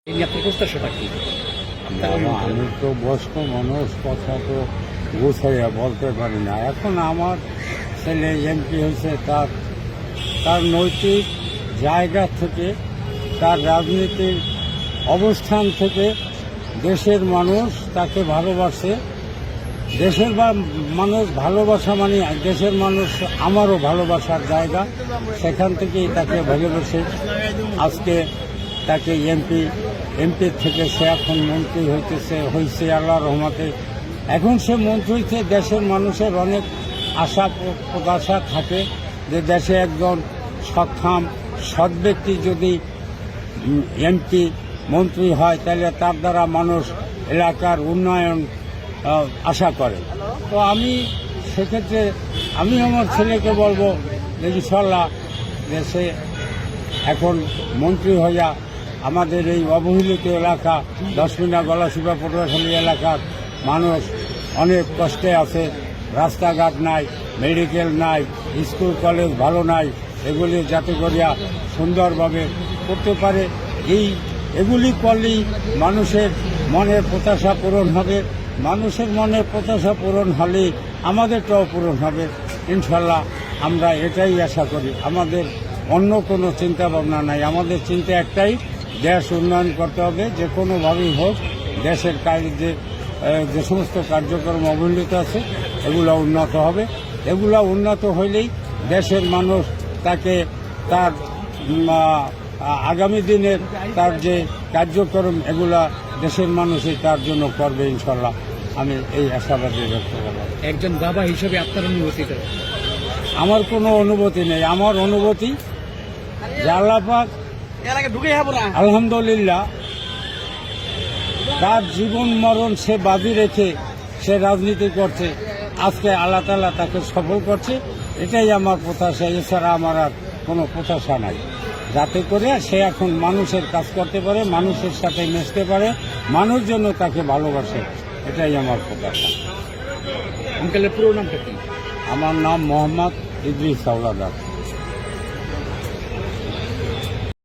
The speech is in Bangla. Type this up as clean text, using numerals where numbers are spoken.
এই নিয়ে আপনার প্রত্যাশাটা কি? আমি তো বয়স্ক মানুষ, কথা তো গুছাইয়া বলতে পারি না। এখন আমার ছেলে এমপি হয়েছে, তার তার নৈতিক জায়গা থেকে, তার রাজনীতির অবস্থান থেকে দেশের মানুষ তাকে ভালোবাসে। দেশের মানুষ ভালোবাসা মানে দেশের মানুষ আমারও ভালোবাসার জায়গা, সেখান থেকেই তাকে ভালোবেসে আজকে তাকে এমপি থেকে সে এখন মন্ত্রী হয়েছে আল্লাহর রহমতে। এখন সে মন্ত্রী হয়েছে, দেশের মানুষের অনেক আশা প্রত্যাশা থাকে যে দেশে একজন সক্ষম সৎ ব্যক্তি যদি এমপি মন্ত্রী হয় তাহলে তার দ্বারা মানুষ এলাকার উন্নয়ন আশা করে। তো আমি সেক্ষেত্রে আমি আমার ছেলেকে বলবো যে ইনশাল্লাহ দেশে এখন মন্ত্রী হইয়া আমাদের এই অবহেলিত এলাকা দশমিনা গলাচিপা পটুয়াখালী এলাকার মানুষ অনেক কষ্টে আছে। রাস্তাঘাট নাই, মেডিকেল নাই, স্কুল কলেজ ভালো নাই, এগুলি যাতে করিয়া সুন্দরভাবে করতে পারে। এগুলি করলেই মানুষের মনের প্রত্যাশা পূরণ হবে। মানুষের মনের প্রত্যাশা পূরণ হলেই আমাদেরটাও পূরণ হবে ইনশাল্লাহ। আমরা এটাই আশা করি। আমাদের অন্য কোনো চিন্তা ভাবনা নাই। আমাদের চিন্তা একটাই, দেশ উন্নয়ন করতে হবে যে কোনোভাবেই হোক। দেশের যে সমস্ত কার্যক্রম অবহেলিত আছে এগুলো উন্নত হবে। এগুলো উন্নত হইলেই দেশের মানুষ তাকে তার আগামী দিনের তার যে কার্যক্রম এগুলা দেশের মানুষই তার জন্য করবে ইনশাল্লাহ। আমি এই আশাবাদী ব্যক্ত করলাম। একজন বাবা হিসেবে আপনার অনুভূতিটা? আমার কোনো অনুভূতি নেই। আমার অনুভূতি যে আল্লাহ পাক আলহামদুলিল্লাহ তার জীবন মরণ সে বাজি রেখে সে রাজনীতি করছে, আজকে আল্লাহ তাআলা তাকে সফল করছে। এটাই আমার প্রত্যাশা, এছাড়া আমার আর কোনো প্রত্যাশা নাই। যাতে করে সে এখন মানুষের কাজ করতে পারে, মানুষের সাথে মিশতে পারে, মানুষ যেন তাকে ভালোবাসে, এটাই আমার প্রত্যাশা। আঙ্কেলের পুরো নামটা কি? আমার নাম মোহাম্মদ ইদ্রিস হাওলাদার।